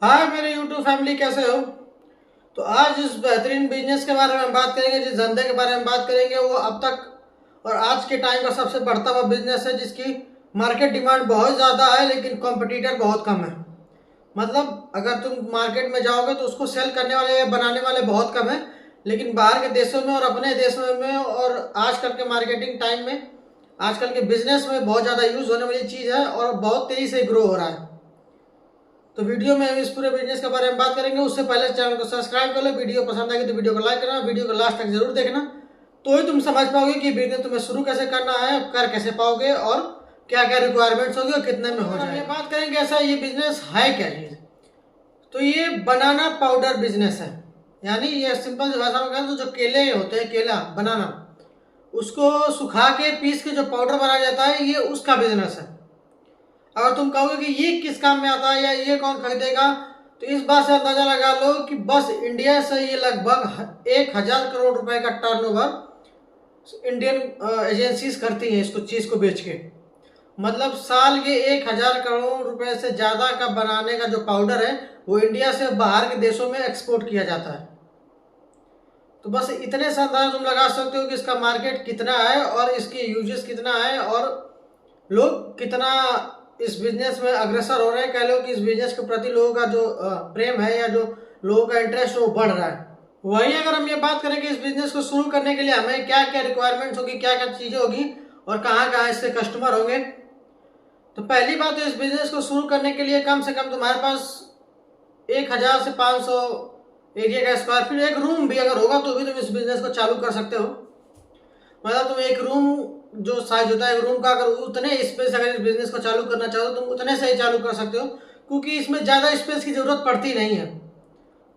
हाय मेरे YouTube family, कैसे हो? तो आज इस बेहतरीन बिजनेस के बारे में बात करेंगे, जिस धंधे के बारे में बात करेंगे वो अब तक और आज के टाइम का सबसे बढ़ता हुआ बिजनेस है, जिसकी मार्केट डिमांड बहुत ज़्यादा है लेकिन कॉम्पिटिटर बहुत कम है। मतलब अगर तुम मार्केट में जाओगे तो उसको सेल करने वाले या बनाने वाले बहुत कम है, लेकिन बाहर के देशों में और अपने देश में और आजकल के मार्केटिंग टाइम में, आजकल के बिजनेस में बहुत ज़्यादा यूज़ होने वाली चीज़ है और बहुत तेज़ी से ग्रो हो रहा है। तो वीडियो में हम इस पूरे बिजनेस के बारे में बात करेंगे। उससे पहले चैनल को सब्सक्राइब कर लो, वीडियो पसंद आएगी तो वीडियो को लाइक करना, वीडियो को लास्ट तक जरूर देखना, तो ही तुम समझ पाओगे कि बिजनेस तुम्हें शुरू कैसे करना है, कर कैसे पाओगे और क्या क्या रिक्वायरमेंट्स होगी और कितने में हो जाएगा। ये बात करेंगे ऐसा ये बिजनेस है क्या चीज़। तो ये बनाना पाउडर बिजनेस है, यानी ये सिंपल भाषा में कहें तो जो केले होते हैं, केला बनाना, उसको सुखा के पीस के जो पाउडर बनाया जाता है, ये उसका बिजनेस है। अगर तुम कहोगे कि ये किस काम में आता है या ये कौन खरीदेगा, तो इस बात से अंदाजा लगा लो कि बस इंडिया से ये लगभग 1,000 करोड़ रुपए का टर्नओवर इंडियन एजेंसीज करती हैं इसको, चीज़ को बेच के। मतलब साल के 1,000 करोड़ रुपए से ज़्यादा का बनाने का जो पाउडर है वो इंडिया से बाहर के देशों में एक्सपोर्ट किया जाता है। तो बस इतने से अंदाजा तुम लगा सकते हो कि इसका मार्केट कितना है और इसकी यूजेस कितना है और लोग कितना इस बिजनेस में अग्रसर हो रहे हैं। कह लो कि इस बिजनेस के प्रति लोगों का जो प्रेम है या जो लोगों का इंटरेस्ट है वो बढ़ रहा है। वहीं अगर हम ये बात करें कि इस बिजनेस को शुरू करने के लिए हमें क्या क्या रिक्वायरमेंट्स होगी, क्या क्या चीज़ें होगी और कहाँ कहाँ इसके कस्टमर होंगे, तो पहली बात तो इस बिजनेस को शुरू करने के लिए कम से कम तुम्हारे पास 1,000 से 500 एरिया का स्क्वायर फीट एक रूम भी अगर होगा तो भी तुम इस बिजनेस को चालू कर सकते हो। मतलब तुम एक रूम जो साइज होता है एक रूम का, अगर उतने स्पेस अगर इस बिजनेस को चालू करना चाहो तो तुम उतने से ही चालू कर सकते हो, क्योंकि इसमें ज़्यादा स्पेस की ज़रूरत पड़ती नहीं है।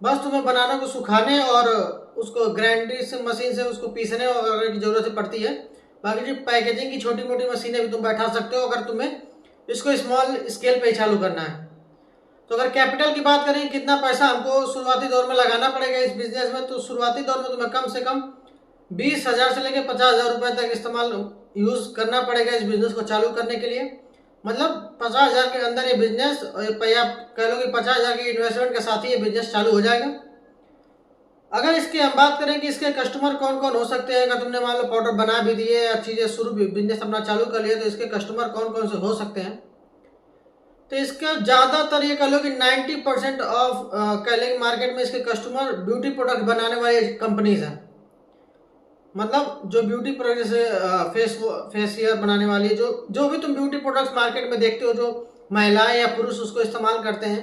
बस तुम्हें बनाना को सुखाने और उसको ग्राइंडिंग मशीन से उसको पीसने वगैरह की ज़रूरत ही पड़ती है। बाकी जो पैकेजिंग की छोटी मोटी मशीनें भी तुम बैठा सकते हो अगर तुम्हें इसको स्मॉल स्केल पे ही चालू करना है। तो अगर कैपिटल की बात करें, कितना पैसा हमको शुरुआती दौर में लगाना पड़ेगा इस बिजनेस में, तो शुरुआती दौर में तुम्हें कम से कम 20,000 से लेकर 50,000 रुपए तक इस्तेमाल यूज़ करना पड़ेगा इस बिजनेस को चालू करने के लिए। मतलब 50,000 के अंदर ये बिजनेस, या कह लो कि 50,000 की इन्वेस्टमेंट के साथ ही ये बिजनेस चालू हो जाएगा। अगर इसकी हम बात करें कि इसके कस्टमर कौन कौन हो सकते हैं, अगर तुमने मान लो पाउडर बना भी दिए या चीज़ें शुरू बिजनेस अपना चालू कर लिया, तो इसके कस्टमर कौन कौन से हो सकते हैं। तो इसका ज़्यादातर ये कह लो कि 90% ऑफ कह लेंगे मार्केट में इसके कस्टमर ब्यूटी प्रोडक्ट बनाने वाली कंपनीज हैं। मतलब जो ब्यूटी प्रोडक्ट जैसे फेसियर बनाने वाली जो जो भी तुम ब्यूटी प्रोडक्ट्स मार्केट में देखते हो, जो महिलाएं या पुरुष उसको इस्तेमाल करते हैं,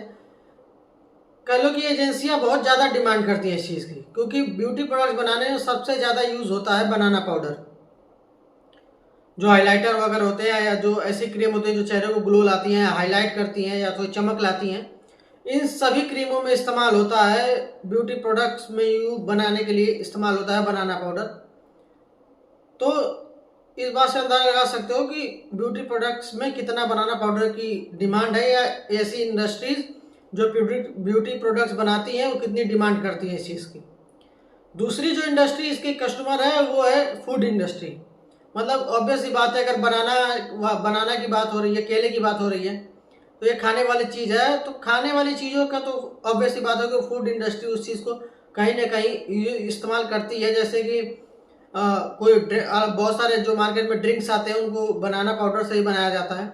कह लो कि एजेंसियां बहुत ज़्यादा डिमांड करती हैं इस चीज़ की, क्योंकि ब्यूटी प्रोडक्ट्स बनाने में सबसे ज़्यादा यूज़ होता है बनाना पाउडर। जो हाइलाइटर वगैरह होते हैं या जो ऐसी क्रीम होती है जो चेहरे को ग्लो लाती हैं, हाईलाइट करती हैं या कोई चमक लाती हैं, इन सभी क्रीमों में इस्तेमाल होता है, ब्यूटी प्रोडक्ट्स में बनाने के लिए इस्तेमाल होता है बनाना पाउडर। तो इस बात से अंदाजा लगा सकते हो कि ब्यूटी प्रोडक्ट्स में कितना बनाना पाउडर की डिमांड है, या ऐसी इंडस्ट्रीज जो ब्यूटी प्रोडक्ट्स बनाती हैं वो कितनी डिमांड करती हैं इस चीज़ की। दूसरी जो इंडस्ट्री इसके कस्टमर है वो है फूड इंडस्ट्री। मतलब ऑब्वियस सी बात है, अगर बनाना की बात हो रही है, केले की बात हो रही है, तो ये खाने वाली चीज़ है, तो खाने वाली चीज़ों का तो ऑब्वियस सी बात है कि फूड इंडस्ट्री उस चीज़ को कहीं ना कहीं इस्तेमाल करती है। जैसे कि बहुत सारे जो मार्केट में ड्रिंक्स आते हैं उनको बनाना पाउडर से ही बनाया जाता है।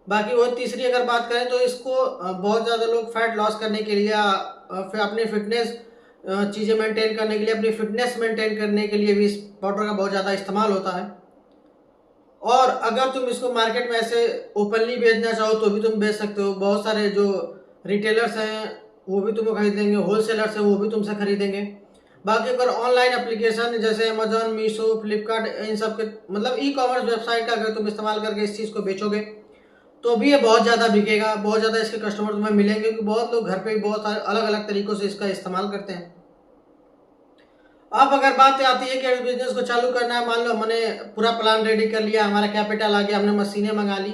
बाकी वो तीसरी अगर बात करें तो इसको बहुत ज़्यादा लोग फैट लॉस करने के लिए, फिर अपनी फिटनेस चीज़ें मेंटेन करने के लिए, अपनी फिटनेस मेंटेन करने के लिए भी इस पाउडर का बहुत ज़्यादा इस्तेमाल होता है। और अगर तुम इसको मार्केट में ऐसे ओपनली बेचना चाहो तो भी तुम बेच सकते हो। बहुत सारे जो रिटेलर्स हैं वो भी तुमको खरीद लेंगे, होलसेलर्स हैं वो भी तुमसे खरीदेंगे। बाकी अगर ऑनलाइन एप्लीकेशन जैसे अमेजोन, मीशो, फ्लिपकार्ट, इन सब के मतलब ई कॉमर्स वेबसाइट का अगर तुम इस्तेमाल करके इस चीज़ को बेचोगे तो भी ये बहुत ज़्यादा बिकेगा, बहुत ज़्यादा इसके कस्टमर तुम्हें मिलेंगे, क्योंकि बहुत लोग घर पे भी बहुत सारे अलग अलग तरीक़ों से इसका इस्तेमाल करते हैं। अब अगर बात आती है कि बिजनेस को चालू करना है, मान लो हमने पूरा प्लान रेडी कर लिया, हमारा कैपिटल आ गया, हमने मशीनें मंगा ली,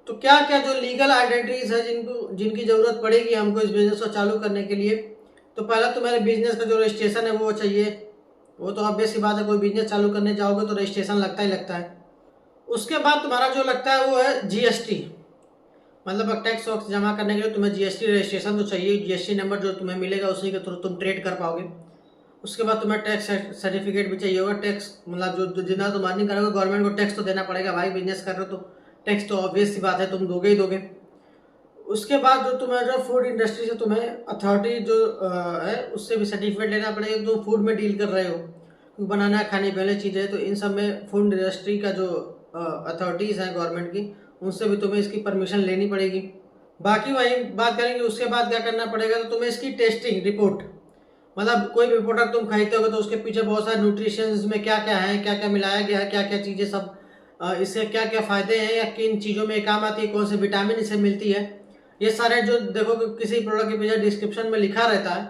तो क्या क्या जो लीगल आइडेंटिटीज है जिनकी ज़रूरत पड़ेगी हमको इस बिज़नेस को चालू करने के लिए। तो पहला तो मेरे बिज़नेस का जो रजिस्ट्रेशन है वो चाहिए। वो तो ऑब्वियस सी बात है, कोई बिज़नेस चालू करने जाओगे तो रजिस्ट्रेशन लगता ही लगता है। उसके बाद तुम्हारा जो लगता है वो है जीएसटी। मतलब टैक्स वैक्स जमा करने के लिए तुम्हें जीएसटी रजिस्ट्रेशन तो चाहिए, जीएसटी नंबर जो तुम्हें मिलेगा उसी के थ्रू तुम ट्रेड कर पाओगे। उसके बाद तुम्हें टैक्स सर्टिफिकेट भी चाहिए होगा। टैक्स मतलब जो जितना तुम अर्निंग करोगे गवर्नमेंट को टैक्स तो देना पड़ेगा भाई, बिजनेस कर रहे हो तो टैक्स तो ऑब्वियस सी बात है तुम दोगे ही दोगे। उसके बाद जो तुम्हें जो फूड इंडस्ट्री से तुम्हें अथॉरिटी जो है उससे भी सर्टिफिकेट लेना पड़ेगा। तुम फूड में डील कर रहे हो, क्योंकि बनाना खाने पीने चीज़ें, तो इन सब में फूड इंडस्ट्री का जो अथॉरिटीज़ हैं गवर्नमेंट की, उनसे भी तुम्हें इसकी परमिशन लेनी पड़ेगी। बाकी वही बात करेंगे उसके बाद क्या करना पड़ेगा, तो तुम्हें इसकी टेस्टिंग रिपोर्ट, मतलब कोई भी प्रोडक्ट तुम खरीदते हो तो उसके पीछे बहुत सारे न्यूट्रिशंस में क्या क्या है, क्या क्या मिलाया गया है, क्या क्या चीज़ें सब इससे क्या क्या फ़ायदे हैं या किन चीज़ों में काम आती है, कौन से विटामिन इसे मिलती है, ये सारे जो देखो कि किसी प्रोडक्ट के पीछे डिस्क्रिप्शन में लिखा रहता है,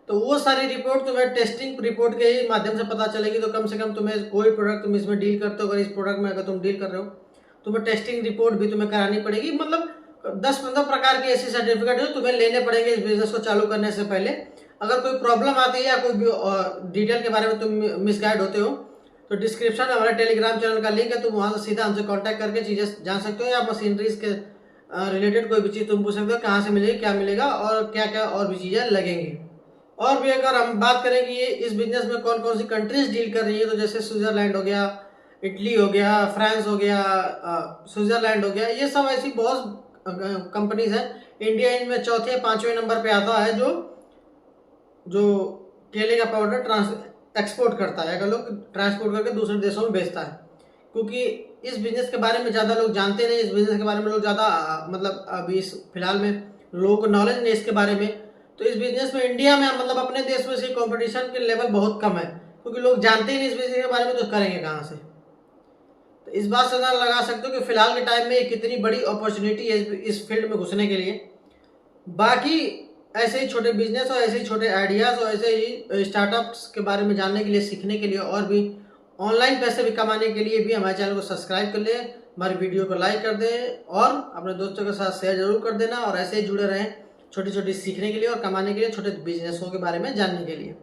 तो वो सारी रिपोर्ट तुम्हें टेस्टिंग रिपोर्ट के ही माध्यम से पता चलेगी। तो कम से कम तुम्हें कोई प्रोडक्ट तुम इसमें डील करते हो, अगर इस प्रोडक्ट में अगर तुम डील कर रहे हो, तुम्हें टेस्टिंग रिपोर्ट भी तुम्हें करानी पड़ेगी। मतलब 10-15 प्रकार के ऐसे सर्टिफिकेट जो तुम्हें लेने पड़ेंगे इस बिजनेस को चालू करने से पहले। अगर कोई प्रॉब्लम आती है या कोई भी डिटेल के बारे में तुम मिसगाइड होते हो, तो डिस्क्रिप्शन में हमारे टेलीग्राम चैनल का लिंक है, तुम वहाँ से सीधा हमसे कांटेक्ट करके चीज़ें जान सकते हो, या मशीनरीज के रिलेटेड कोई भी चीज़ तुम पूछ सकते हो, कहाँ से मिलेगी, क्या मिलेगा और क्या क्या और भी चीज़ें लगेंगी। और भी अगर हम बात करें कि ये इस बिजनेस में कौन कौन सी कंट्रीज डील कर रही है, तो जैसे स्विट्जरलैंड हो गया, इटली हो गया, फ्रांस हो गया, स्विट्जरलैंड हो गया, ये सब ऐसी बहुत कंपनीज हैं। इंडिया इनमें चौथे या 5वें नंबर पे आता है जो जो केले का पाउडर एक्सपोर्ट करता है, अगर लोग ट्रांसपोर्ट करके दूसरे देशों में बेचता है। क्योंकि इस बिज़नेस के बारे में ज़्यादा लोग जानते नहीं, इस बिज़नेस के बारे में लोग ज़्यादा मतलब अभी इस फिलहाल में लोगों को नॉलेज नहीं इसके बारे में। तो इस बिज़नेस में इंडिया में मतलब अपने देश में से कंपटीशन के लेवल बहुत कम है, क्योंकि लोग जानते ही नहीं इस बिज़नेस के बारे में, तो करेंगे कहाँ से। तो इस बात से अंदाजा लगा सकते हो कि फिलहाल के टाइम में ये कितनी बड़ी अपॉर्चुनिटी है इस फील्ड में घुसने के लिए। बाकी ऐसे ही छोटे बिजनेस और ऐसे ही छोटे आइडियाज़ और ऐसे ही स्टार्टअप्स के बारे में जानने के लिए, सीखने के लिए और भी ऑनलाइन पैसे भी कमाने के लिए भी हमारे चैनल को सब्सक्राइब कर लें, हमारी वीडियो को लाइक कर दें और अपने दोस्तों के साथ शेयर जरूर कर देना। और ऐसे ही जुड़े रहें छोटी छोटी सीखने के लिए और कमाने के लिए, छोटे बिजनेसों के बारे में जानने के लिए।